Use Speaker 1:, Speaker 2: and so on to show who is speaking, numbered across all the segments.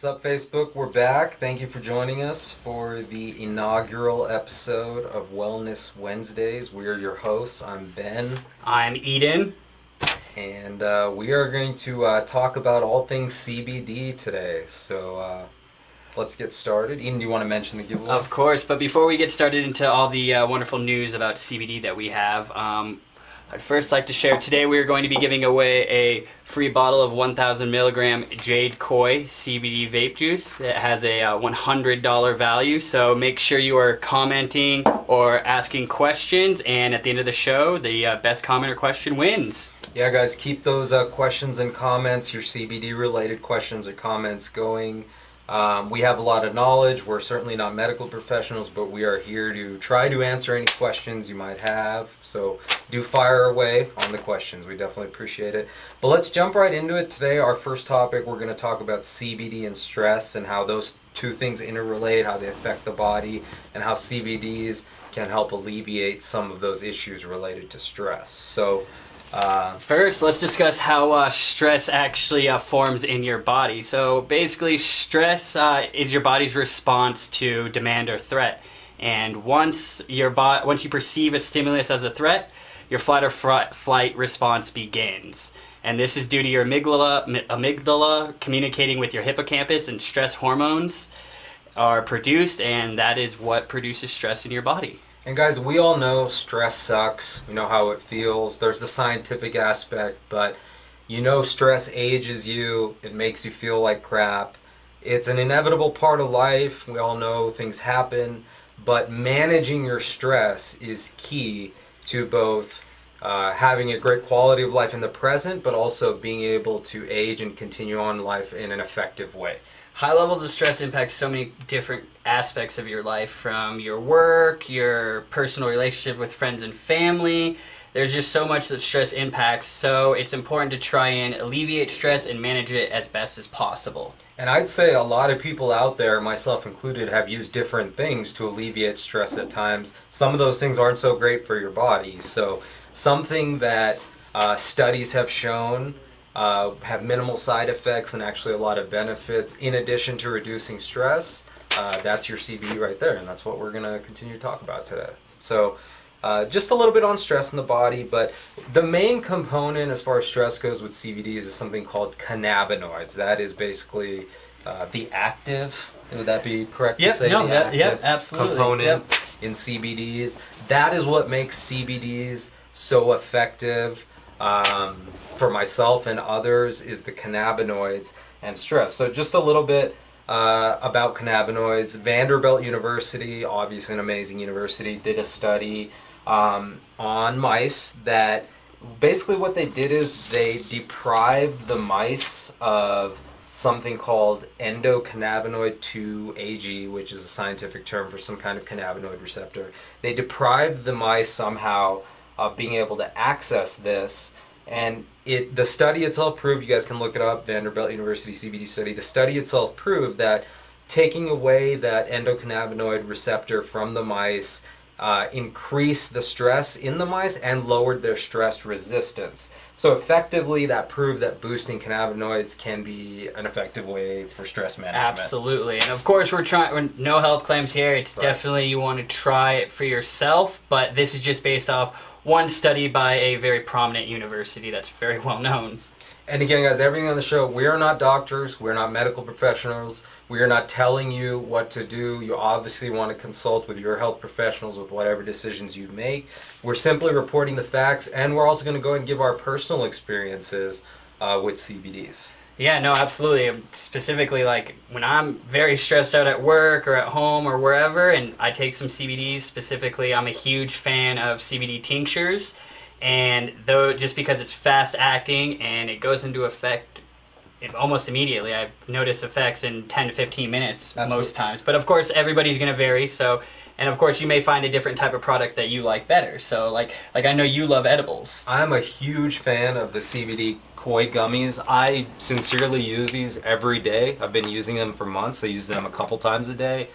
Speaker 1: up, Facebook? We're back. Thank you for joining us for the inaugural episode of Wellness Wednesdays. We are your hosts. I'm Ben.
Speaker 2: I'm Eden.
Speaker 1: And we are going to talk about all things CBD today. So let's get started. Eden, do you want to mention the giveaway?
Speaker 2: Of course, but before we get started into all the wonderful news about CBD that we have, I'd first like to share today we are going to be giving away a free bottle of 1,000 milligram Jade Koi CBD vape juice that has a $100 value. So make sure you are commenting or asking questions, and at the end of the show, the best comment or question wins.
Speaker 1: Yeah, guys, keep those questions and comments, your CBD related questions or comments going. We have a lot of knowledge. We're certainly not medical professionals, but we are here to try to answer any questions you might have. So do fire away on the questions. We definitely appreciate it. But let's jump right into it. Today, our first topic, we're going to talk about CBD and stress and how those two things interrelate, how they affect the body, and how CBDs can help alleviate some of those issues related to stress. So
Speaker 2: first, let's discuss how stress actually forms in your body. So basically, stress is your body's response to demand or threat. And once you perceive a stimulus as a threat, your fight or flight response begins. And this is due to your amygdala communicating with your hippocampus, and stress hormones are produced, and that is what produces stress in your body.
Speaker 1: And guys, we all know stress sucks. We know how it feels. There's the scientific aspect, but you know stress ages you. It makes you feel like crap. It's an inevitable part of life. We all know things happen, but managing your stress is key to both having a great quality of life in the present, but also being able to age and continue on life in an effective way.
Speaker 2: High levels of stress impact so many different aspects of your life, from your work, your personal relationship with friends and family. There's just so much that stress impacts, so it's important to try and alleviate stress and manage it as best as possible.
Speaker 1: And I'd say a lot of people out there, myself included, have used different things to alleviate stress at times. Some of those things aren't so great for your body. So something that studies have shown have minimal side effects and actually a lot of benefits in addition to reducing stress, that's your CBD right there, and that's what we're going to continue to talk about today. So just a little bit on stress in the body, but the main component as far as stress goes with CBDs is something called cannabinoids. That is basically the active, would that be correct to say?
Speaker 2: Absolutely.
Speaker 1: Component in CBDs. That is what makes CBDs so effective. For myself and others is the cannabinoids and stress. So just a little bit about cannabinoids. Vanderbilt University, obviously an amazing university, did a study on mice that basically what they did is they deprived the mice of something called endocannabinoid 2-AG, which is a scientific term for some kind of cannabinoid receptor. They deprived the mice somehow of being able to access this, and the study itself proved, you guys can look it up, Vanderbilt University CBD study, the study itself proved that taking away that endocannabinoid receptor from the mice increased the stress in the mice and lowered their stress resistance. So effectively, that proved that boosting cannabinoids can be an effective way for stress management.
Speaker 2: Absolutely. And of course, we're no health claims here. It's definitely, you want to try it for yourself, but this is just based off one study by a very prominent university that's very well known.
Speaker 1: And again, guys, everything on the show, we are not doctors, we're not medical professionals, we are not telling you what to do. You obviously want to consult with your health professionals with whatever decisions you make. We're simply reporting the facts, and we're also going to go and give our personal experiences with CBDs.
Speaker 2: Yeah, no, absolutely. Specifically, like when I'm very stressed out at work or at home or wherever, and I take some CBDs, specifically, I'm a huge fan of CBD tinctures. And though, just because it's fast acting and it goes into effect almost immediately, I've noticed effects in 10 to 15 minutes most times. But of course, everybody's going to vary. So, and of course, you may find a different type of product that you like better. So, like I know you love edibles.
Speaker 1: I'm a huge fan of the CBD Koi gummies. I sincerely use these every day. I've been using them for months. I use them a couple times a day.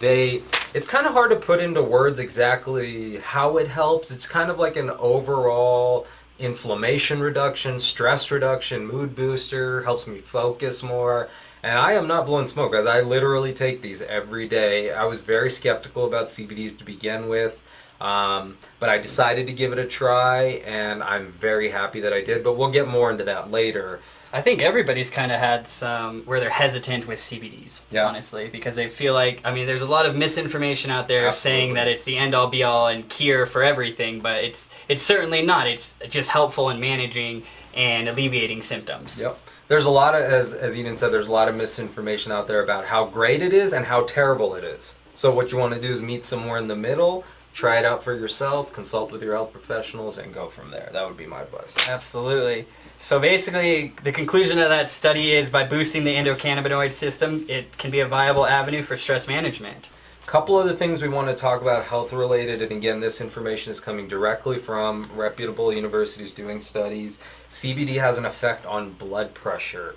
Speaker 1: It's kind of hard to put into words exactly how it helps. It's kind of like an overall inflammation reduction, stress reduction, mood booster, helps me focus more. And I am not blowing smoke, guys. I literally take these every day. I was very skeptical about CBDs to begin with, but I decided to give it a try, and I'm very happy that I did. But we'll get more into that later.
Speaker 2: I think everybody's kind of had some where they're hesitant with CBDs, honestly, because they feel like, I mean, there's a lot of misinformation out there saying that it's the end-all, be-all, and cure for everything, but it's certainly not. It's just helpful in managing and alleviating symptoms.
Speaker 1: Yep. There's a lot of, as Eden said, there's a lot of misinformation out there about how great it is and how terrible it is. So what you want to do is meet somewhere in the middle, try it out for yourself, consult with your health professionals, and go from there. That would be my advice.
Speaker 2: Absolutely. So basically, the conclusion of that study is by boosting the endocannabinoid system, it can be a viable avenue for stress management.
Speaker 1: Couple other things we want to talk about health related, and again, this information is coming directly from reputable universities doing studies. CBD has an effect on blood pressure.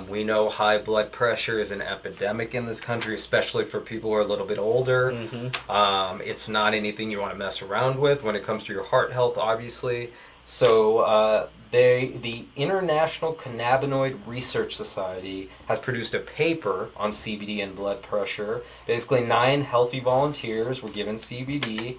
Speaker 1: We know high blood pressure is an epidemic in this country, especially for people who are a little bit older. It's not anything you want to mess around with when it comes to your heart health, obviously. So the International Cannabinoid Research Society has produced a paper on CBD and blood pressure. Basically, 9 healthy volunteers were given CBD,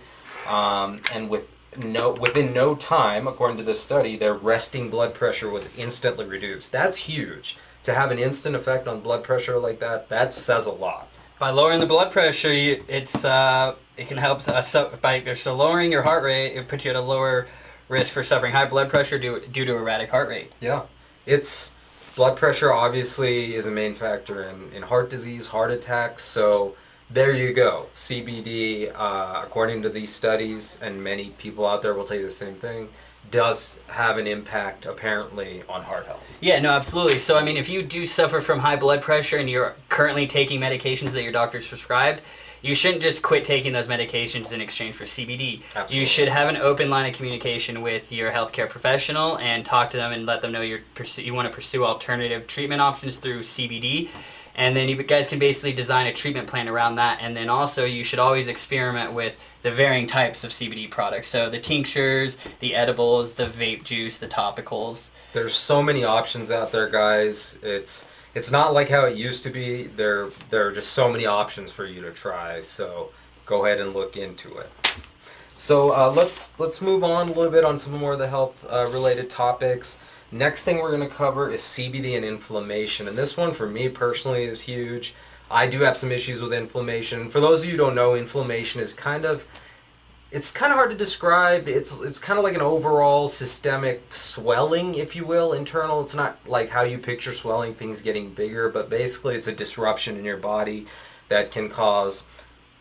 Speaker 1: and within no time, according to this study, their resting blood pressure was instantly reduced. That's huge. To have an instant effect on blood pressure like that says a lot.
Speaker 2: By lowering the blood pressure, it can help. So lowering your heart rate, it puts you at a lower risk for suffering high blood pressure due to erratic heart rate.
Speaker 1: Yeah. Blood pressure obviously is a main factor in heart disease, heart attacks, so there you go. CBD, according to these studies, and many people out there will tell you the same thing, does have an impact apparently on heart health.
Speaker 2: Yeah, no, absolutely. So I mean, if you do suffer from high blood pressure and you're currently taking medications that your doctor's prescribed, you shouldn't just quit taking those medications in exchange for CBD.
Speaker 1: Absolutely.
Speaker 2: You should have an open line of communication with your healthcare professional and talk to them and let them know you want to pursue alternative treatment options through CBD. And then you guys can basically design a treatment plan around that. And then also you should always experiment with the varying types of CBD products. So the tinctures, the edibles, the vape juice, the topicals.
Speaker 1: There's so many options out there, guys. It's not like how it used to be. There are just so many options for you to try. So go ahead and look into it. So let's move on a little bit on some more of the health related topics. Next thing we're going to cover is CBD and inflammation. And this one for me personally is huge. I do have some issues with inflammation. For those of you who don't know, inflammation is kind of hard to describe. It's kind of like an overall systemic swelling, if you will, internal. It's not like how you picture swelling, things getting bigger, but basically it's a disruption in your body that can cause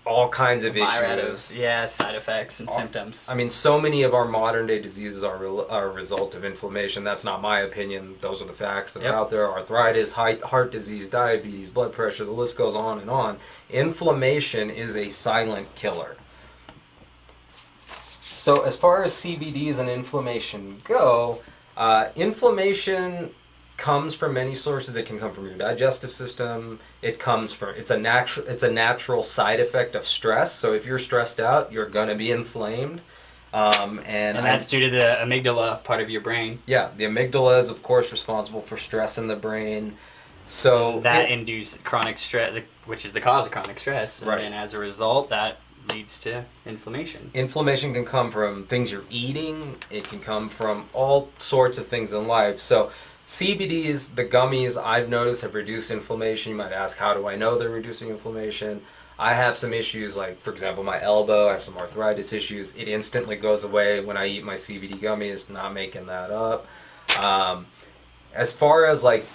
Speaker 1: all kinds of issues.
Speaker 2: Yeah, side effects and symptoms.
Speaker 1: I mean, so many of our modern day diseases are a result of inflammation. That's not my opinion. Those are the facts that are out there. Arthritis, heart disease, diabetes, blood pressure, the list goes on and on. Inflammation is a silent killer. So as far as CBDs and inflammation go, inflammation comes from many sources. It can come from your digestive system. It's a natural side effect of stress. So if you're stressed out, you're gonna be inflamed. And
Speaker 2: that's due to the amygdala part of your brain.
Speaker 1: Yeah, the amygdala is of course responsible for stress in the brain. So
Speaker 2: that induces chronic stress, which is the cause of chronic stress.
Speaker 1: Right.
Speaker 2: And as a result, that leads to inflammation.
Speaker 1: Inflammation can come from things you're eating. It can come from all sorts of things in life. So CBDs, the gummies, I've noticed have reduced inflammation. You might ask, how do I know they're reducing inflammation? I have some issues, like, for example, my elbow. I have some arthritis issues. It instantly goes away when I eat my CBD gummies. Not making that up. As far as, like,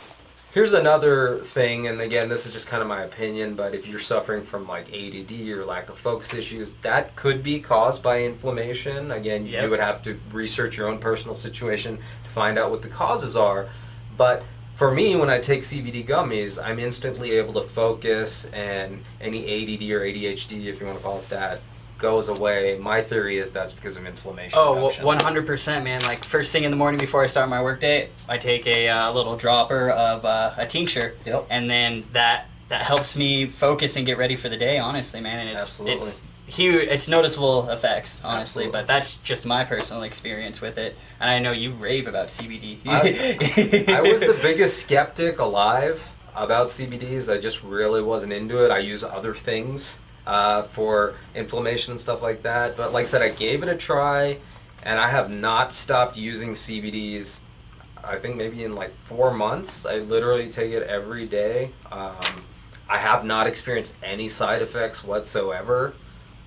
Speaker 1: here's another thing, and again, this is just kind of my opinion, but if you're suffering from, like, ADD or lack of focus issues, that could be caused by inflammation. Again, you would have to research your own personal situation to find out what the causes are. But for me, when I take CBD gummies, I'm instantly able to focus, and any ADD or ADHD, if you want to call it that, goes away. My theory is that's because of inflammation.
Speaker 2: Oh, reduction. 100%, man. Like, first thing in the morning before I start my workday, I take a little dropper of a tincture.
Speaker 1: Yep.
Speaker 2: And then that helps me focus and get ready for the day, honestly, man. And
Speaker 1: Absolutely.
Speaker 2: It's huge. It's noticeable effects, honestly.
Speaker 1: Absolutely.
Speaker 2: But that's just my personal experience with it. And I know you rave about CBD.
Speaker 1: I was the biggest skeptic alive about CBDs. I just really wasn't into it. I use other things for inflammation and stuff like that. But like I said, I gave it a try, and I have not stopped using CBDs. I think maybe in like 4 months. I literally take it every day. I have not experienced any side effects whatsoever.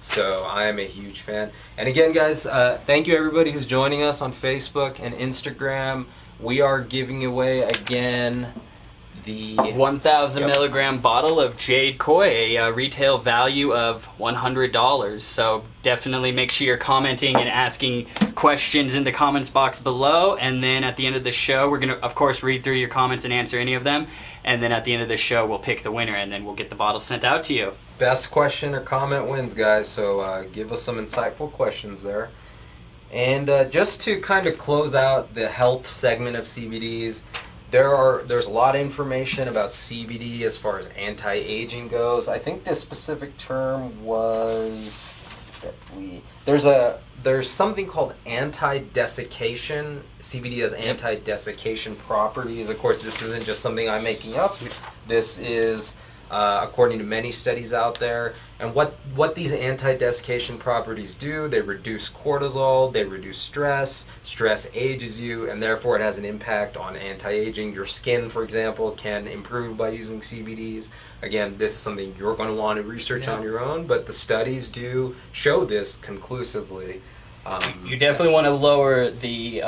Speaker 1: So I am a huge fan. And again, guys, thank you everybody who's joining us on Facebook and Instagram. We are giving away again the
Speaker 2: 1,000 milligram bottle of Jade Koi, a retail value of $100. So definitely make sure you're commenting and asking questions in the comments box below. And then at the end of the show, we're going to, of course, read through your comments and answer any of them. And then at the end of the show, we'll pick the winner, and then we'll get the bottle sent out to you.
Speaker 1: Best question or comment wins, guys. So give us some insightful questions there. And just to kind of close out the health segment of CBDs, there's a lot of information about CBD as far as anti-aging goes. I think the specific term was that there's something called anti-desiccation. CBD has anti-desiccation properties. Of course, this isn't just something I'm making up. This is according to many studies out there. And what these anti-desiccation properties do, they reduce cortisol, they reduce stress. Stress ages you, and therefore it has an impact on anti-aging. Your skin, for example, can improve by using CBDs. Again, this is something you're going to want to research on your own, but the studies do show this conclusively.
Speaker 2: You definitely want to lower the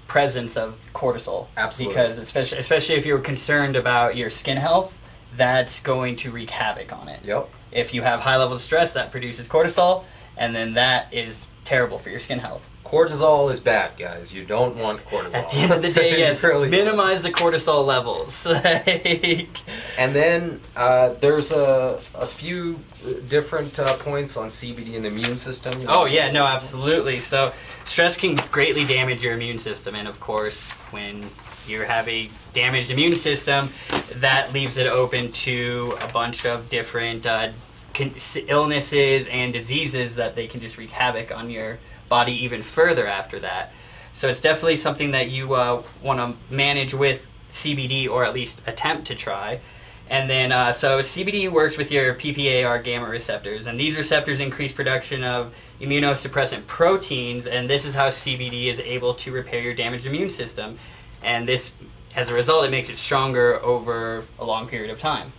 Speaker 2: presence of cortisol.
Speaker 1: Absolutely.
Speaker 2: Because especially if you're concerned about your skin health, that's going to wreak havoc on it.
Speaker 1: Yep.
Speaker 2: If you have high levels of stress, that produces cortisol, and then that is terrible for your skin health.
Speaker 1: Cortisol is bad, guys. You don't want cortisol.
Speaker 2: At the end of the day, yes,
Speaker 1: really
Speaker 2: minimize the cortisol levels.
Speaker 1: And then there's a few different points on CBD and the immune system.
Speaker 2: Oh, yeah, no, absolutely. So stress can greatly damage your immune system, and of course, when you have a damaged immune system, that leaves it open to a bunch of different illnesses and diseases that they can just wreak havoc on your body even further after that. So it's definitely something that you want to manage with CBD, or at least attempt to try. And then, so CBD works with your PPAR gamma receptors, and these receptors increase production of immunosuppressant proteins, and this is how CBD is able to repair your damaged immune system. And this, as a result, it makes it stronger over a long period of time.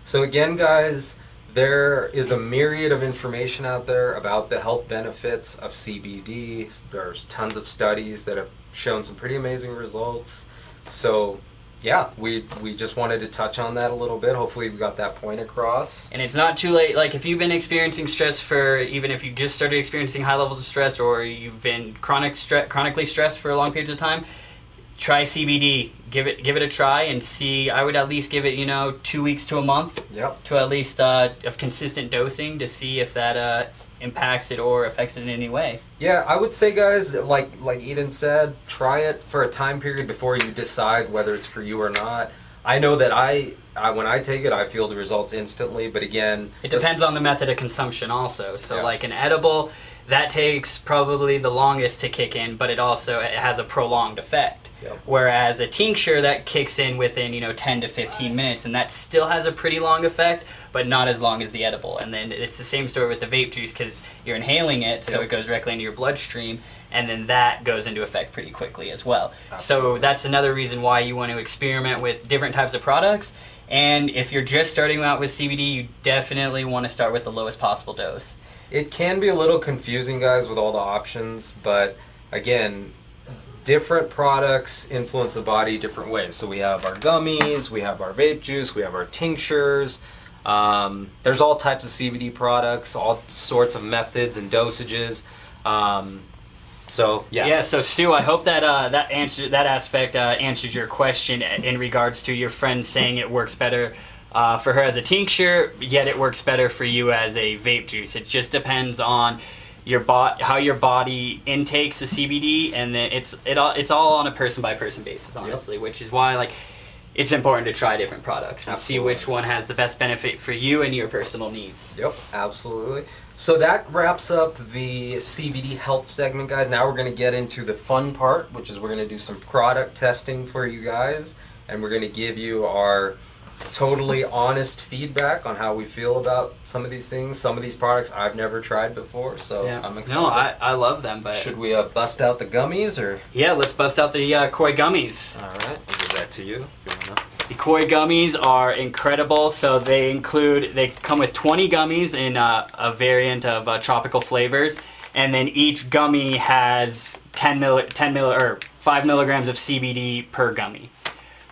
Speaker 1: So again, guys, there is a myriad of information out there about the health benefits of CBD. There's tons of studies that have shown some pretty amazing results. So yeah, we just wanted to touch on that a little bit. Hopefully we got that point across.
Speaker 2: And it's not too late. Like, if you've been experiencing stress even if you just started experiencing high levels of stress, or you've been chronically stressed for a long period of time, try CBD. Give it a try and see. I would at least give it 2 weeks to a month.
Speaker 1: Yep.
Speaker 2: To at least of consistent dosing to see if that impacts it or affects it in any way.
Speaker 1: Yeah, I would say, guys, like Eden said, try it for a time period before you decide whether it's for you or not. I know that I when I take it, I feel the results instantly, but again,
Speaker 2: it depends on the method of consumption also. So
Speaker 1: yeah.
Speaker 2: Like an edible, that takes probably the longest to kick in, but it has a prolonged effect.
Speaker 1: Yep.
Speaker 2: Whereas a tincture, that kicks in within 10 to 15 minutes, and that still has a pretty long effect, but not as long as the edible. And then it's the same story with the vape juice, because you're inhaling it, so
Speaker 1: Yep.
Speaker 2: it goes directly into your bloodstream, and then that goes into effect pretty quickly as well.
Speaker 1: Absolutely.
Speaker 2: So that's another reason why you want to experiment with different types of products. And if you're just starting out with CBD, you definitely want to start with the lowest possible dose.
Speaker 1: It can be a little confusing, guys, with all the options, but again, different products influence the body different ways. So we have our gummies, we have our vape juice, we have our tinctures. There's all types of CBD products, all sorts of methods and dosages. So yeah.
Speaker 2: Yeah. So Sue, I hope that that aspect answers your question in regards to your friend saying it works better for her as a tincture, yet it works better for you as a vape juice. It just depends on how your body intakes the CBD, and then it's all on a person by person basis, honestly. Yep. Which is why it's important to try different products and see which one has the best benefit for you and your personal needs.
Speaker 1: Yep, absolutely. So that wraps up the CBD health segment, guys. Now we're going to get into the fun part, which is we're going to do some product testing for you guys, and we're going to give you our totally honest feedback on how we feel about some of these things. Some of these products I've never tried before, so I'm excited.
Speaker 2: No, I love them, but...
Speaker 1: Should we bust out the gummies, or...?
Speaker 2: Yeah, let's bust out the Koi gummies.
Speaker 1: All right, I'll give that to you. If you wanna...
Speaker 2: The Koi gummies are incredible. So they come with 20 gummies in a variant of tropical flavors, and then each gummy has 5 milligrams of CBD per gummy.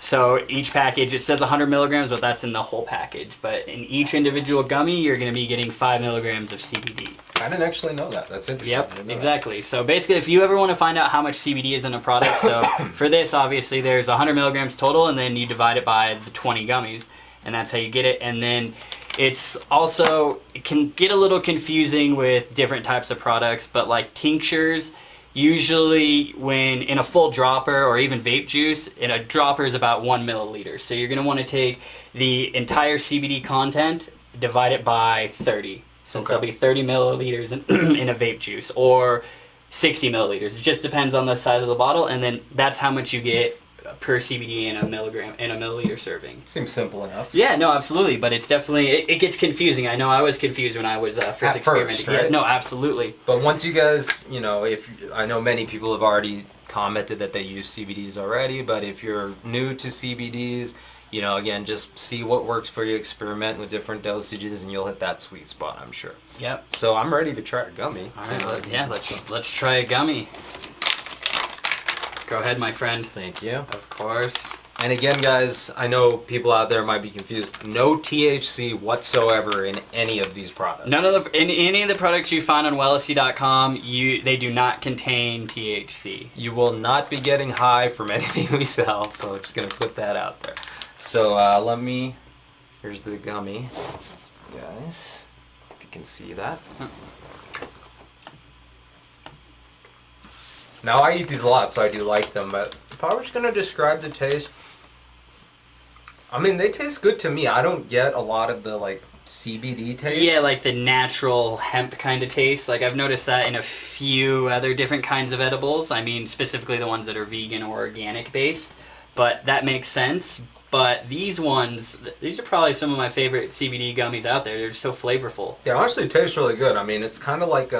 Speaker 2: So each package, it says 100 milligrams, but that's in the whole package. But in each individual gummy, you're going to be getting 5 milligrams of CBD.
Speaker 1: I didn't actually know that. That's interesting.
Speaker 2: Yep, exactly. So basically, if you ever want to find out how much CBD is in a product, so for this, obviously, there's 100 milligrams total, and then you divide it by the 20 gummies, and that's how you get it. And then it's also, it can get a little confusing with different types of products, but like tinctures, usually when in a full dropper or even vape juice, in a dropper is about 1 milliliter. So you're going to want to take the entire CBD content, divide it by 30. Since there'll be 30 milliliters in a vape juice, or 60 milliliters. It just depends on the size of the bottle, and then that's how much you get per CBD in a milliliter serving.
Speaker 1: Seems simple enough.
Speaker 2: Yeah, no, absolutely, but it's definitely, it gets confusing. I know I was confused when I was first experimenting.
Speaker 1: First, right?
Speaker 2: Yeah, no, absolutely.
Speaker 1: But once you guys, you know, I know many people have already commented that they use CBDs already, but if you're new to CBDs, you know, again, just see what works for you, experiment with different dosages, and you'll hit that sweet spot, I'm sure.
Speaker 2: Yep.
Speaker 1: So I'm ready to try a gummy.
Speaker 2: All right, let's try a gummy. Go ahead, my friend.
Speaker 1: Thank you.
Speaker 2: Of course.
Speaker 1: And again, guys, I know people out there might be confused. No THC whatsoever in any of these products.
Speaker 2: In any of the products you find on Wellicy.com, they do not contain THC.
Speaker 1: You will not be getting high from anything we sell, so I'm just gonna put that out there. So here's the gummy, guys, if you can see that. Now I eat these a lot, so I do like them, but if I was gonna describe the taste, I mean, they taste good to me. I don't get a lot of the like CBD taste.
Speaker 2: Yeah, like the natural hemp kind of taste. Like I've noticed that in a few other different kinds of edibles. I mean, specifically the ones that are vegan or organic based, but that makes sense. But these ones, these are probably some of my favorite CBD gummies out there. They're so flavorful.
Speaker 1: Yeah, honestly, it tastes really good. I mean, it's kind of like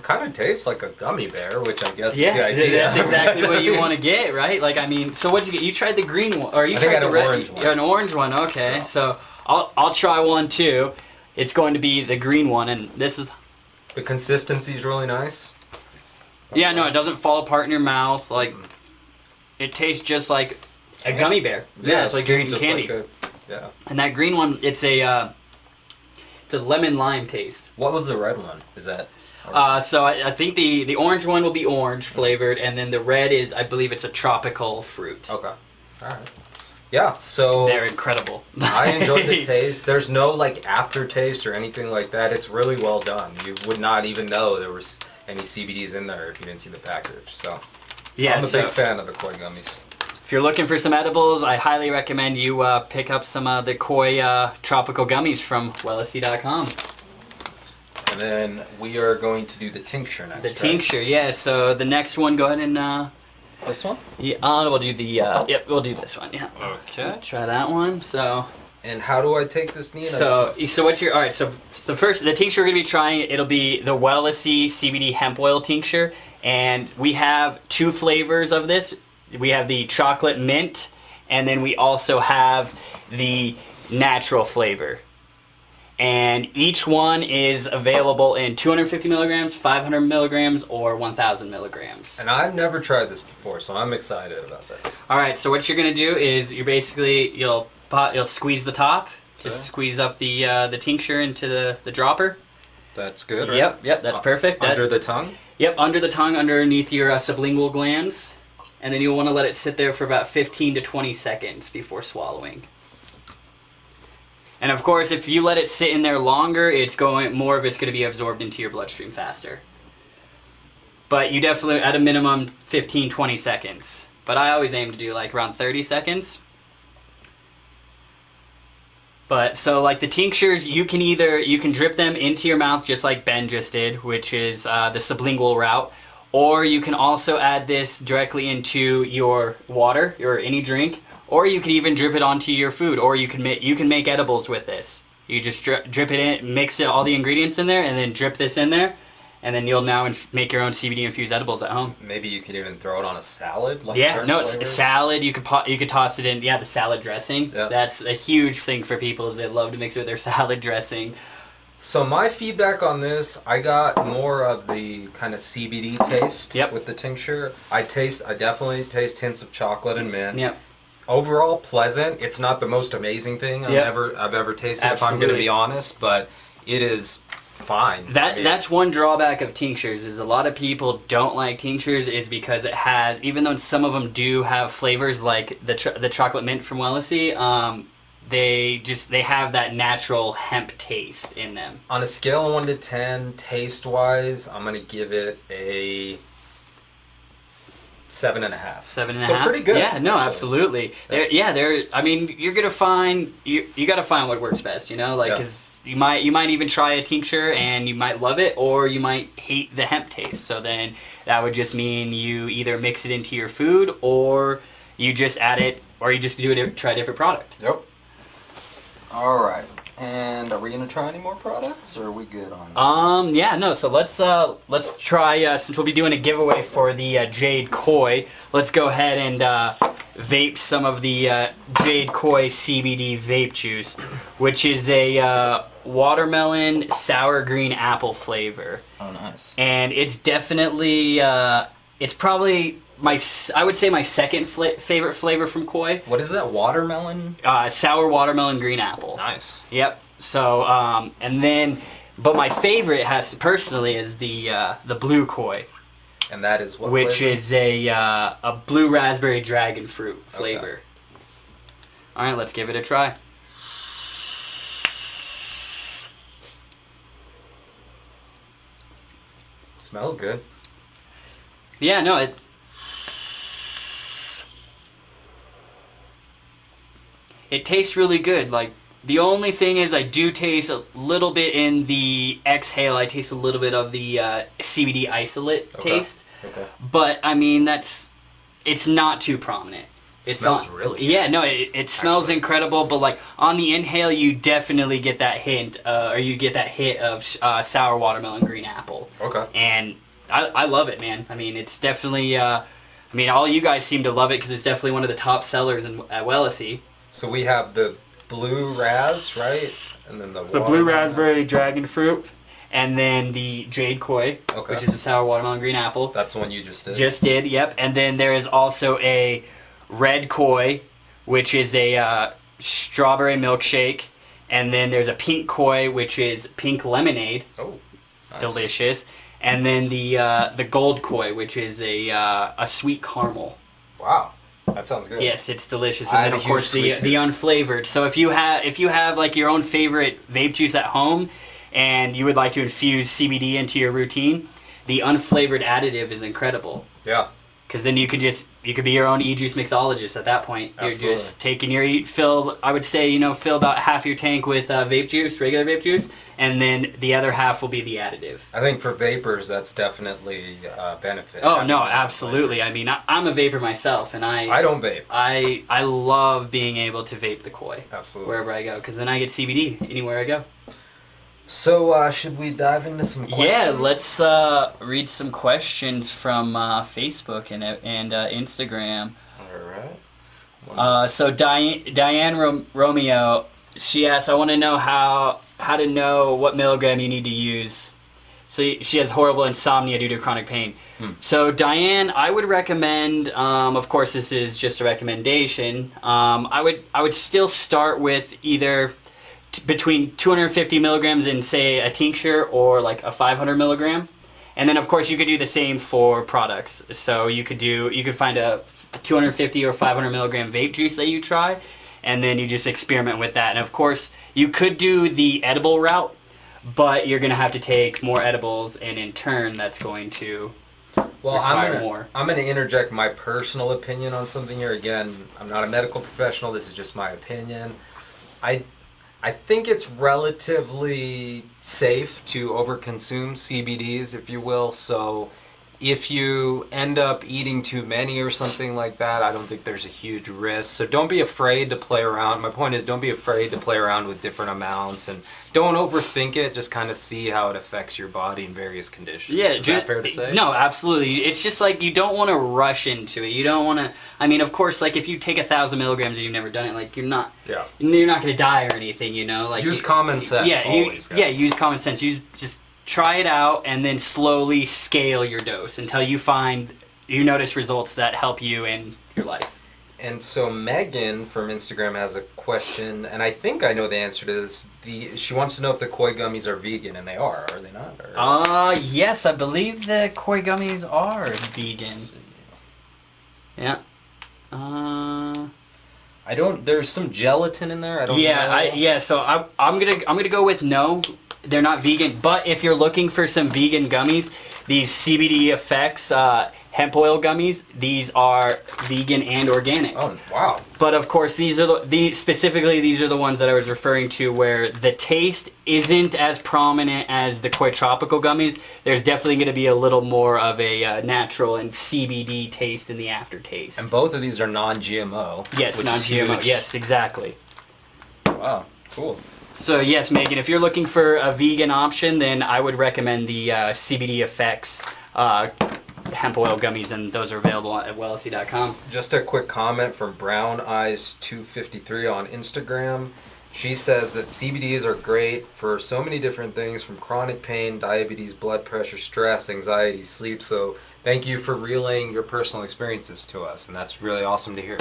Speaker 1: kind of tastes like a gummy bear, which I guess is the idea.
Speaker 2: That's exactly what you want to get, right? Like, I mean, so what'd you get? You tried the green one, or you tried the red?
Speaker 1: Orange one.
Speaker 2: An orange one, okay. Yeah. So I'll try one too. It's going to be the green one, and this is.
Speaker 1: The consistency is really nice.
Speaker 2: Yeah, no, it doesn't fall apart in your mouth. Like, it tastes just like a gummy bear. Yeah, it's like you're eating candy.
Speaker 1: Yeah.
Speaker 2: And that green one, it's a lemon lime taste.
Speaker 1: What was the red one? Is that?
Speaker 2: So I think the orange one will be orange flavored, and then the red is, I believe it's a tropical fruit.
Speaker 1: Okay. All right. Yeah, so
Speaker 2: they're incredible.
Speaker 1: I enjoyed the taste. There's no like aftertaste or anything like that. It's really well done. You would not even know there was any CBDs in there if you didn't see the package. So yeah, I'm a big fan of the Koi gummies.
Speaker 2: If you're looking for some edibles, I highly recommend you pick up some of the Koi tropical gummies from Wellicy.com.
Speaker 1: And then we are going to do the tincture next.
Speaker 2: The tincture, yeah. So the next one, go ahead and
Speaker 1: this one?
Speaker 2: Yeah, we'll do the yep, we'll do this one. Yeah.
Speaker 1: Okay.
Speaker 2: Try that one. So.
Speaker 1: And how do I take this, Nina?
Speaker 2: So what's your all right? So the tincture we're gonna be trying, it'll be the Wellicy CBD hemp oil tincture, and we have 2 flavors of this. We have the chocolate mint, and then we also have the natural flavor. And each one is available in 250 milligrams, 500 milligrams, or 1,000 milligrams.
Speaker 1: And I've never tried this before, so I'm excited about this.
Speaker 2: All right, so what you're gonna do is you'll squeeze the top, just squeeze up the tincture into the dropper.
Speaker 1: That's good, right?
Speaker 2: Yep, that's perfect.
Speaker 1: Under the tongue?
Speaker 2: Yep, under the tongue, underneath your sublingual glands. And then you'll want to let it sit there for about 15 to 20 seconds before swallowing. And of course, if you let it sit in there longer, more of it's going to be absorbed into your bloodstream faster. But you definitely, at a minimum, 15, 20 seconds. But I always aim to do like around 30 seconds. But so like the tinctures, you can drip them into your mouth just like Ben just did, which is the sublingual route. Or you can also add this directly into your water or any drink, or you could even drip it onto your food, or you can make edibles with this. You just drip it in, mix all the ingredients in there, and then drip this in there, and then you'll now make your own CBD infused edibles at home.
Speaker 1: Maybe you could even throw it on a salad. Like
Speaker 2: Yeah, no,
Speaker 1: flavors.
Speaker 2: it's a salad. You could toss it in. Yeah, the salad dressing.
Speaker 1: Yeah.
Speaker 2: That's a huge thing for people, is they love to mix it with their salad dressing.
Speaker 1: So my feedback on this, I got more of the kind of CBD taste with the tincture. I definitely taste hints of chocolate and mint.
Speaker 2: Yep.
Speaker 1: Overall pleasant. It's not the most amazing thing I've ever tasted,
Speaker 2: Absolutely.
Speaker 1: if I'm going to be honest, but it is fine.
Speaker 2: That's one drawback of tinctures, is a lot of people don't like tinctures, is because it has, even though some of them do have flavors like the chocolate mint from Wellicy, they have that natural hemp taste in them.
Speaker 1: On a scale of 1 to 10, taste wise, I'm going to give it a 7.5.
Speaker 2: 7.5.
Speaker 1: So pretty good.
Speaker 2: Yeah, no,
Speaker 1: actually.
Speaker 2: Absolutely. I mean, you're gonna find you got to find what works best. You know, like, because you might even try a tincture and you might love it, or you might hate the hemp taste. So then that would just mean you either mix it into your food, or you just add it, or you just try a different product.
Speaker 1: Yep. All right. And are we gonna try any more products, or are we good on?
Speaker 2: Yeah, no. So let's try. Since we'll be doing a giveaway for the Jade Koi, let's go ahead and vape some of the Jade Koi CBD vape juice, which is a watermelon sour green apple flavor.
Speaker 1: Oh, nice.
Speaker 2: And it's definitely it's probably I would say my second favorite flavor from Koi.
Speaker 1: What is that? Watermelon?
Speaker 2: Sour watermelon green apple.
Speaker 1: Nice.
Speaker 2: Yep. So and then, but my favorite personally is the blue Koi.
Speaker 1: And that is what?
Speaker 2: Which
Speaker 1: flavor?
Speaker 2: is a blue raspberry dragon fruit flavor. Okay. All right, let's give it a try.
Speaker 1: Smells good.
Speaker 2: Yeah, no, it tastes really good. Like, the only thing is I do taste a little bit in the exhale. I taste a little bit of the CBD isolate taste.
Speaker 1: Okay.
Speaker 2: But I mean, it's not too prominent.
Speaker 1: It smells really good.
Speaker 2: Yeah, no, it smells incredible. But like on the inhale, you definitely get that hint, or you get that hit of sour watermelon green apple.
Speaker 1: Okay.
Speaker 2: And I love it, man. I mean, it's definitely. I mean, all you guys seem to love it because it's definitely one of the top sellers at Wellicy.
Speaker 1: So we have the blue raz, right? And then the
Speaker 2: blue raspberry dragon fruit, and then the Jade Koi, which is a sour watermelon green apple.
Speaker 1: That's the one you just did.
Speaker 2: Just did, yep. And then there is also a red Koi, which is a strawberry milkshake, and then there's a pink Koi, which is pink lemonade.
Speaker 1: Oh, nice.
Speaker 2: Delicious. And then the gold Koi, which is a sweet caramel.
Speaker 1: Wow. That sounds good.
Speaker 2: Yes, it's delicious. And then of course the unflavored. So if you have like your own favorite vape juice at home and you would like to infuse CBD into your routine, the unflavored additive is incredible.
Speaker 1: Yeah.
Speaker 2: Because then you could be your own e-juice mixologist at that point.
Speaker 1: Absolutely.
Speaker 2: You're just taking fill about half your tank with vape juice, regular vape juice, and then the other half will be the additive.
Speaker 1: I think for vapors, that's definitely a benefit.
Speaker 2: Oh, no, absolutely. I mean, I'm a vapor myself, and I
Speaker 1: don't vape.
Speaker 2: I love being able to vape the Koi.
Speaker 1: Absolutely.
Speaker 2: Wherever I go, because then I get CBD anywhere I go.
Speaker 1: So, should we dive into some questions?
Speaker 2: Yeah, let's read some questions from Facebook and Instagram.
Speaker 1: All right.
Speaker 2: So Diane Romeo, she asks, I want to know how to know what milligram you need to use. So she has horrible insomnia due to chronic pain. So Diane, I would recommend, of course this is just a recommendation, I would still start with either between 250 milligrams in, say, a tincture or like a 500 milligram. And then of course you could do the same for products. So you could find a 250 or 500 milligram vape juice that you try, and then you just experiment with that. And of course you could do the edible route, but you're going to have to take more edibles, and in turn that's going to require more.
Speaker 1: I'm going to interject my personal opinion on something here. Again, I'm not a medical professional. This is just my opinion. I think it's relatively safe to overconsume CBDs, if you will. So if you end up eating too many or something like that, I don't think there's a huge risk. So don't be afraid to play around. My point is, don't be afraid to play around with different amounts, and don't overthink it. Just kind of see how it affects your body in various conditions.
Speaker 2: Yeah,
Speaker 1: is that fair to say?
Speaker 2: No, absolutely. It's just like you don't want to rush into it. You don't want to. I mean, of course, like if you take 1,000 milligrams and you've never done it, like you're not going to die or anything. You know, like
Speaker 1: use common sense. Always, guys.
Speaker 2: Use common sense. Just try it out and then slowly scale your dose until you notice results that help you in your life.
Speaker 1: And so Megan from Instagram has a question, and I think I know the answer to this. She wants to know if the koi gummies are vegan, and they are they not?
Speaker 2: Yes, I believe the koi gummies are vegan. Yeah.
Speaker 1: I don't. There's some gelatin in there. I don't know.
Speaker 2: So I'm gonna go with no. They're not vegan, but if you're looking for some vegan gummies, these CBD effects hemp oil gummies, these are vegan and organic.
Speaker 1: Oh, wow.
Speaker 2: But of course, these are these are the ones that I was referring to where the taste isn't as prominent as the Koi Tropical gummies. There's definitely going to be a little more of a natural and CBD taste in the aftertaste.
Speaker 1: And both of these are non-GMO.
Speaker 2: Yes, non-GMO. Yes, exactly.
Speaker 1: Wow, cool.
Speaker 2: So yes, Megan, if you're looking for a vegan option, then I would recommend the CBD Effects hemp oil gummies, and those are available at wellicy.com.
Speaker 1: Just a quick comment from Brown Eyes 253 on Instagram. She says that CBDs are great for so many different things, from chronic pain, diabetes, blood pressure, stress, anxiety, sleep. So thank you for relaying your personal experiences to us, and that's really awesome to hear.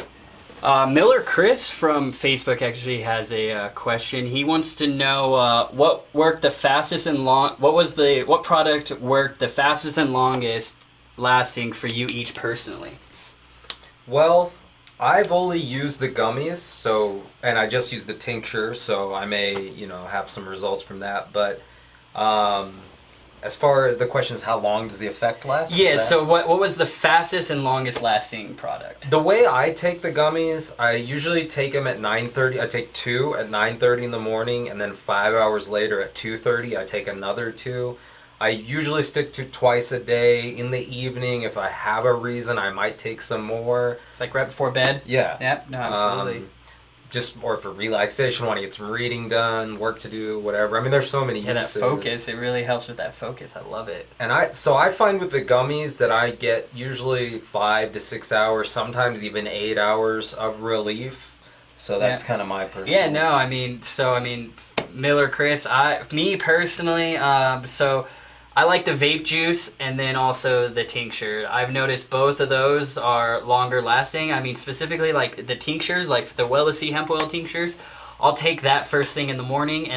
Speaker 2: Miller Chris from Facebook actually has a question. He wants to know what worked the fastest and what product worked the fastest and longest lasting for you each personally?
Speaker 1: Well, I've only used the gummies, and I just used the tincture, so I may, have some results from that. But as far as the question is, how long does the effect last?
Speaker 2: Yeah, so what was the fastest and longest lasting product?
Speaker 1: The way I take the gummies, I usually take them at 9:30. I take 2 at 9:30 in the morning, and then 5 hours later at 2:30, I take another 2. I usually stick to twice a day. In the evening, if I have a reason, I might take some more.
Speaker 2: Like right before bed?
Speaker 1: Yeah.
Speaker 2: Yep, no, absolutely.
Speaker 1: Or for relaxation, want to get some reading done, work to do, whatever. I mean, there's so many uses.
Speaker 2: That focus, it really helps with that focus. I love it.
Speaker 1: And I find with the gummies that I get usually 5 to 6 hours, sometimes even 8 hours of relief. So that's kind of my personal.
Speaker 2: Yeah, no, I mean, Miller Chris, me personally, I like the vape juice and then also the tincture. I've noticed both of those are longer lasting. I mean, specifically like the tinctures, like the Wellicy hemp oil tinctures, I'll take that first thing in the morning,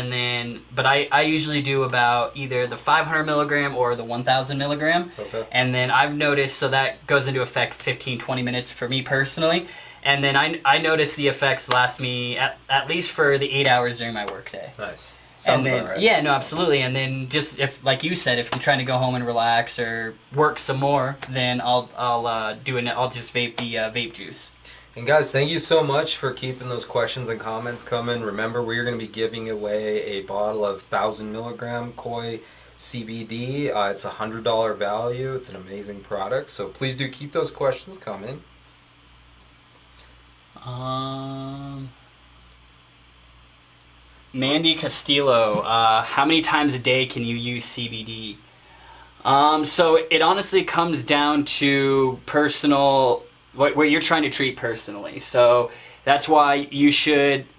Speaker 2: but I usually do about either the 500 milligram or the 1,000 milligram.
Speaker 1: Okay.
Speaker 2: And then I've noticed, so that goes into effect 15-20 minutes for me personally. And then I notice the effects last me at least for the 8 hours during my work day.
Speaker 1: Nice. Sounds about right.
Speaker 2: Yeah, no, absolutely. And then just if, like you said, if I'm trying to go home and relax or work some more, then I'll just vape the vape juice.
Speaker 1: And guys, thank you so much for keeping those questions and comments coming. Remember, we're going to be giving away a bottle of 1,000 milligram Koi CBD. It's a $100 value. It's an amazing product. So please do keep those questions coming.
Speaker 2: Mandy Castillo, how many times a day can you use CBD? So it honestly comes down to what you're trying to treat personally. So that's why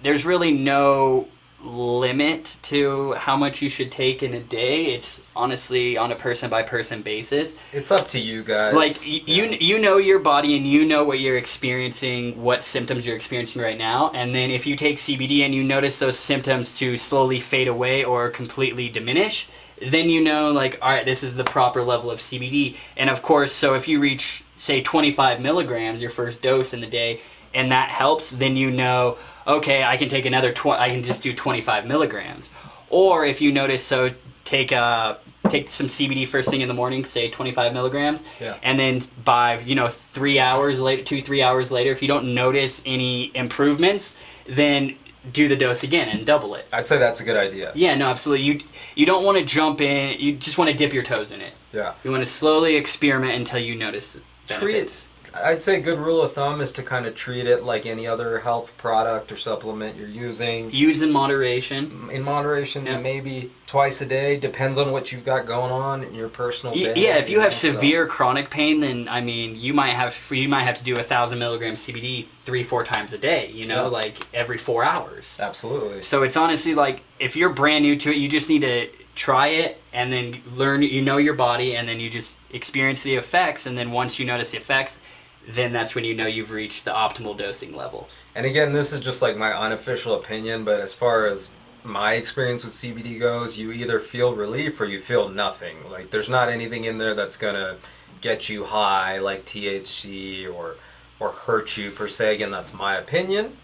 Speaker 2: there's really no limit to how much you should take in a day. It's honestly on a person by person basis.
Speaker 1: It's up to you guys.
Speaker 2: Like you know your body and you know what you're experiencing, what symptoms you're experiencing right now. And then if you take CBD and you notice those symptoms to slowly fade away or completely diminish, then you know, like, all right, this is the proper level of CBD. And of course, so if you reach, say, 25 milligrams, your first dose in the day, and that helps, then you know, okay, I can take another I can just do 25 milligrams. Or if you notice, so take some CBD first thing in the morning, say 25 milligrams, and then by 3 hours later, 2-3 hours later, if you don't notice any improvements, then do the dose again and double it.
Speaker 1: I'd say that's a good idea.
Speaker 2: Yeah, no, absolutely. You don't want to jump in. You just want to dip your toes in it.
Speaker 1: Yeah.
Speaker 2: You want to slowly experiment until you notice benefits.
Speaker 1: I'd say a good rule of thumb is to kind of treat it like any other health product or supplement you're using.
Speaker 2: Use in moderation.
Speaker 1: In moderation,
Speaker 2: Yeah.
Speaker 1: maybe twice a day. Depends on what you've got going on in your personal day.
Speaker 2: Yeah, if you have severe chronic pain, then I mean, you might have to do 1,000 milligrams CBD 3-4 times a day. You know, like every 4 hours.
Speaker 1: Absolutely.
Speaker 2: So it's honestly like if you're brand new to it, you just need to try it and then learn. You know your body, and then you just experience the effects. And then once you notice the effects, then that's when you know you've reached the optimal dosing level.
Speaker 1: And again, this is just like my unofficial opinion, but as far as my experience with CBD goes, you either feel relief or you feel nothing. Like there's not anything in there that's gonna get you high like THC or hurt you per se. Again, that's my opinion.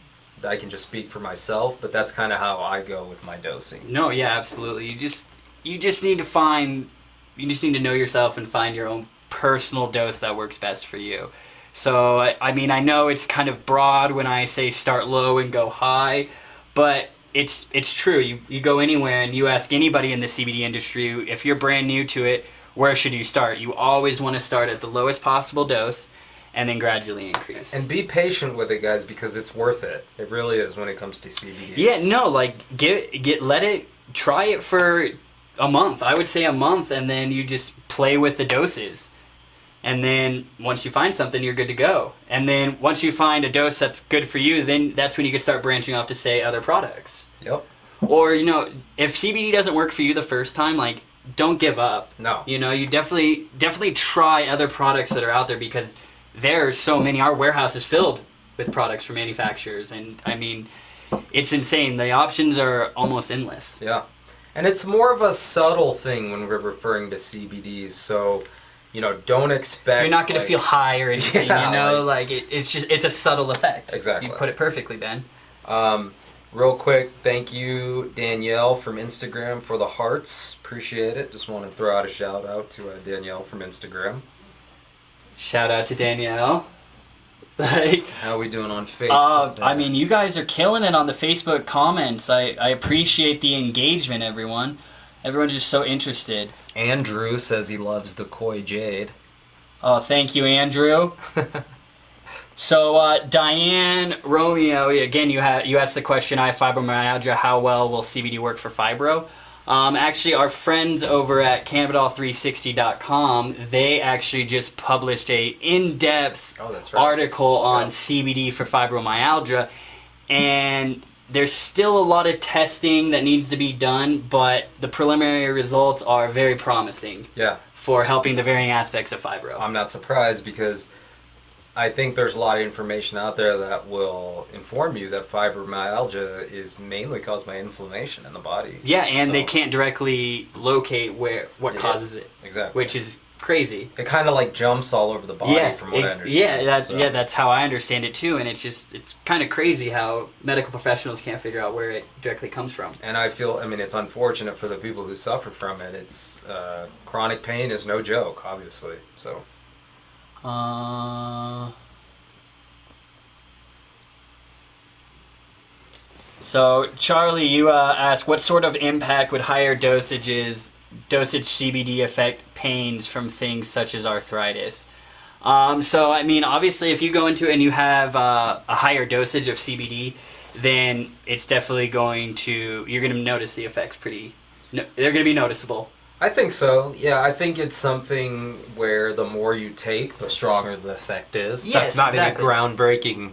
Speaker 1: I can just speak for myself, but that's kind of how I go with my dosing.
Speaker 2: No, yeah, absolutely. You just need to know yourself and find your own personal dose that works best for you. So, I mean, I know it's kind of broad when I say start low and go high, but it's true. You go anywhere and you ask anybody in the CBD industry, if you're brand new to it, where should you start? You always want to start at the lowest possible dose and then gradually increase.
Speaker 1: And be patient with it, guys, because it's worth it. It really is when it comes to CBD.
Speaker 2: Yeah, no, like try it for a month. I would say a month, and then you just play with the doses. And then once you find something, you're good to go. And then once you find a dose that's good for you, then that's when you can start branching off to, say, other products.
Speaker 1: Yep.
Speaker 2: Or, you know, if CBD doesn't work for you the first time, like, don't give up.
Speaker 1: No.
Speaker 2: You know, you definitely try other products that are out there, because there are so many. Our warehouse is filled with products from manufacturers. And, I mean, it's insane. The options are almost endless.
Speaker 1: Yeah. And it's more of a subtle thing when we're referring to CBDs. So, you know, don't expect...
Speaker 2: You're not going to feel high or anything,
Speaker 1: Yeah,
Speaker 2: you know? It's a subtle effect.
Speaker 1: Exactly.
Speaker 2: You put it perfectly, Ben.
Speaker 1: Real quick, thank you, Danielle from Instagram, for the hearts. Appreciate it. Just want to throw out a shout out to Danielle from Instagram.
Speaker 2: Shout out to Danielle. Like,
Speaker 1: how are we doing on Facebook?
Speaker 2: I mean, you guys are killing it on the Facebook comments. I appreciate the engagement, everyone. Everyone's just so interested.
Speaker 1: Andrew says he loves the Koi Jade.
Speaker 2: Oh, thank you, Andrew. So, Diane Romeo, again, you asked the question, I have fibromyalgia, how well will CBD work for fibro? Actually, our friends over at Cannabidol360.com, they actually just published a in-depth article on CBD for fibromyalgia, and there's still a lot of testing that needs to be done, but the preliminary results are very promising.
Speaker 1: Yeah.
Speaker 2: For helping the varying aspects of fibro.
Speaker 1: I'm not surprised, because I think there's a lot of information out there that will inform you that fibromyalgia is mainly caused by inflammation in the body.
Speaker 2: Yeah, and they can't directly locate what causes it.
Speaker 1: Exactly.
Speaker 2: Which is crazy.
Speaker 1: It kind of like jumps all over the body, from what I understand.
Speaker 2: That's how I understand it too, and it's kind of crazy how medical professionals can't figure out where it directly comes from.
Speaker 1: And I mean, it's unfortunate for the people who suffer from it. It's chronic pain is no joke, obviously. So.
Speaker 2: So Charlie, you asked what sort of impact would higher dosage CBD affect pains from things such as arthritis? So I mean, obviously, if you go into it and you have a higher dosage of CBD, then it's definitely you're going to notice the effects they're going to be noticeable.
Speaker 1: I think so. Yeah, I think it's something where the more you take, the stronger the effect is.
Speaker 2: Yes,
Speaker 1: that's not
Speaker 2: exactly.
Speaker 1: any groundbreaking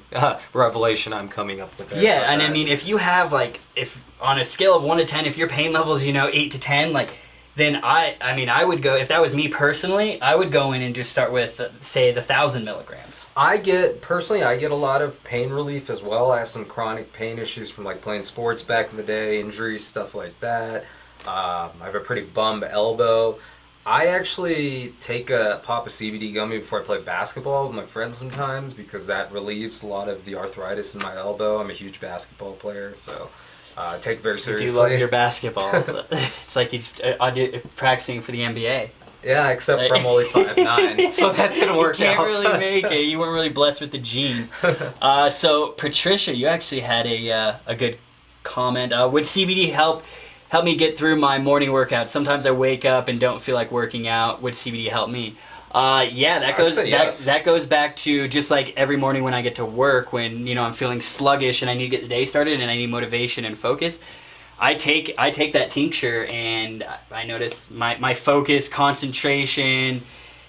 Speaker 1: revelation I'm coming up with.
Speaker 2: Yeah, and I mean, if you have if on a scale of 1 to 10, if your pain level is 8 to 10, then I would go. If that was me personally, I would go in and just start with say the 1,000 milligrams. I get
Speaker 1: a lot of pain relief as well. I have some chronic pain issues from playing sports back in the day, injuries, stuff like that. I have a pretty bummed elbow. I actually take a pop of CBD gummy before I play basketball with my friends sometimes, because that relieves a lot of the arthritis in my elbow. I'm a huge basketball player, so I take it very seriously.
Speaker 2: You love your basketball. It's like he's practicing for the NBA.
Speaker 1: Yeah, except for I'm only 5'9", so that didn't work out.
Speaker 2: You can't really make it. You weren't really blessed with the genes. So Patricia, you actually had a good comment. Would CBD help me get through my morning workout? Sometimes I wake up and don't feel like working out. Would CBD help me? Yeah, that goes back to just like every morning when I get to work, when I'm feeling sluggish and I need to get the day started and I need motivation and focus. I take that tincture and I notice my focus, concentration,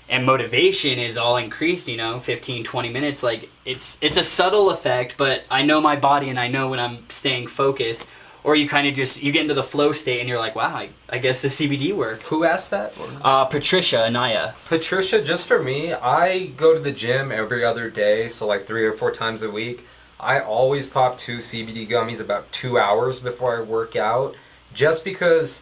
Speaker 2: and motivation is all increased. 15-20 minutes. Like it's a subtle effect, but I know my body and I know when I'm staying focused. Or you kind of you get into the flow state and you're like, wow, I guess the CBD worked.
Speaker 1: Who asked that?
Speaker 2: Patricia Anaya.
Speaker 1: Patricia, just for me, I go to the gym every other day, so like 3 or 4 times a week. I always pop 2 CBD gummies about 2 hours before I work out, just because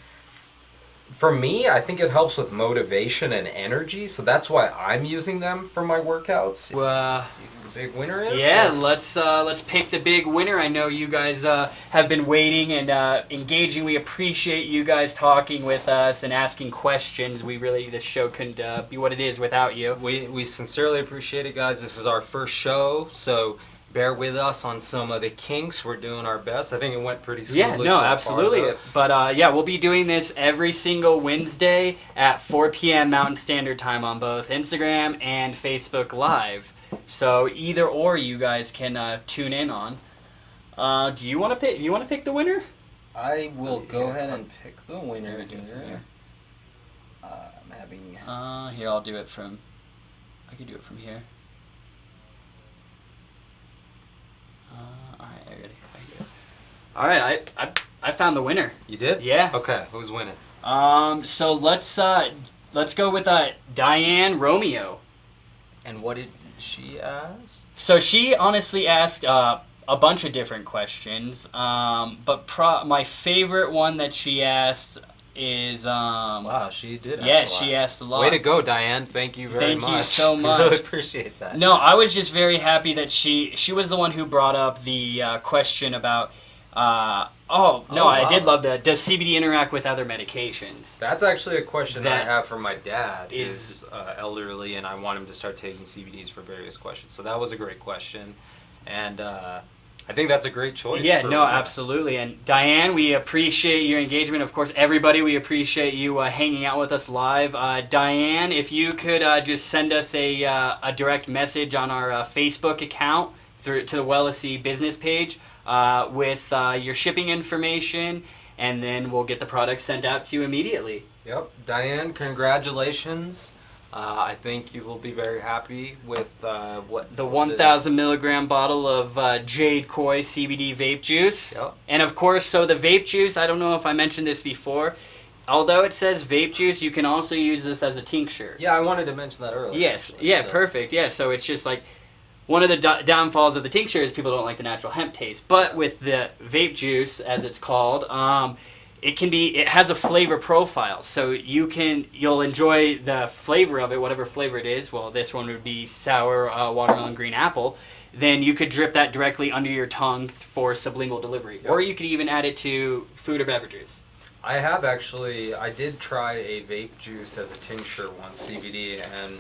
Speaker 1: for me, I think it helps with motivation and energy, so that's why I'm using them for my workouts. The big winner is?
Speaker 2: Yeah, let's pick the big winner. I know you guys have been waiting and engaging. We appreciate you guys talking with us and asking questions. This show couldn't be what it is without you.
Speaker 1: We sincerely appreciate it, guys. This is our first show, so bear with us on some of the kinks. We're doing our best. I think it went pretty smoothly.
Speaker 2: Yeah, no, absolutely. But we'll be doing this every single Wednesday at 4 p.m. Mountain Standard Time on both Instagram and Facebook Live. So either or you guys can tune in on. Do you want to pick the winner?
Speaker 1: I will go ahead and pick the winner here. I'm having.
Speaker 2: Here, I'll do it from. I can do it from here. All right, I ready. All right, I found the winner.
Speaker 1: You did?
Speaker 2: Yeah.
Speaker 1: Okay, who's winning?
Speaker 2: So let's go with Diane Romeo.
Speaker 1: And what did she ask?
Speaker 2: So she honestly asked a bunch of different questions, but my favorite one that she asked is
Speaker 1: wow, she did ask
Speaker 2: yeah,
Speaker 1: a lot.
Speaker 2: she asked a lot.
Speaker 1: Way to go, Diane. Thank you very much.
Speaker 2: Thank you so much.
Speaker 1: I really appreciate that.
Speaker 2: No, I was just very happy that she was the one who brought up the question about I did love that. Does CBD interact with other medications?
Speaker 1: That's actually a question
Speaker 2: That
Speaker 1: I have for my dad. Is elderly, and I want him to start taking CBDs for various questions. So that was a great question, and I think that's a great choice.
Speaker 2: Yeah, absolutely. And Diane, we appreciate your engagement. Of course, everybody, we appreciate you hanging out with us live. Diane, if you could just send us a direct message on our Facebook account to the Wellicy business page with your shipping information, and then we'll get the product sent out to you immediately.
Speaker 1: Yep. Diane, congratulations. I think you will be very happy with what
Speaker 2: the 1,000 milligram bottle of Jade Koi CBD vape juice.
Speaker 1: Yep.
Speaker 2: And of course, so the vape juice, I don't know if I mentioned this before, although it says vape juice, you can also use this as a tincture.
Speaker 1: Yeah, I wanted to mention that earlier.
Speaker 2: Yes.
Speaker 1: Actually,
Speaker 2: yeah, so. Perfect. Yeah, so it's just like one of the downfalls of the tincture is people don't like the natural hemp taste. But with the vape juice, as it's called, it has a flavor profile, so you'll enjoy the flavor of it, whatever flavor it is. Well, this one would be sour watermelon green apple. Then you could drip that directly under your tongue for sublingual delivery. Yep. Or you could even add it to food or beverages.
Speaker 1: I did try a vape juice as a tincture once, CBD, and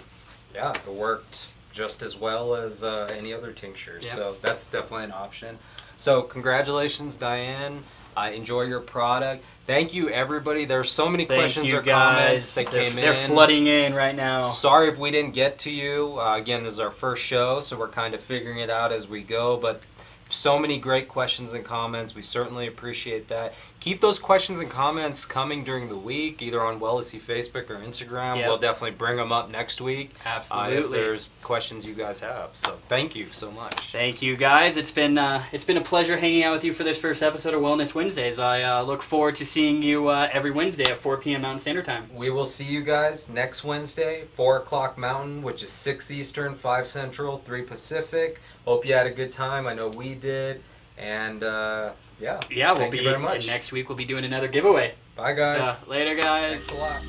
Speaker 1: yeah, it worked just as well as any other tincture. Yep. So that's definitely an option. So congratulations, Diane. Enjoy your product. Thank you, everybody. There's so many questions or comments that came in.
Speaker 2: They're flooding in right now.
Speaker 1: Sorry if we didn't get to you. Again, this is our first show, so we're kind of figuring it out as we go. But so many great questions and comments. We certainly appreciate that. Keep those questions and comments coming during the week, either on Wellicy Facebook or Instagram. Yep. We'll definitely bring them up next week.
Speaker 2: Absolutely.
Speaker 1: If there's questions you guys have. So thank you so much.
Speaker 2: Thank you, guys. It's been a pleasure hanging out with you for this first episode of Wellness Wednesdays. I look forward to seeing you every Wednesday at 4 p.m. Mountain Standard Time.
Speaker 1: We will see you guys next Wednesday, 4 o'clock Mountain, which is 6 Eastern, 5 Central, 3 Pacific. Hope you had a good time. I know we did. And thank you very much.
Speaker 2: Next week we'll be doing another giveaway.
Speaker 1: Bye, guys.
Speaker 2: So, later, guys.
Speaker 1: Thanks a lot.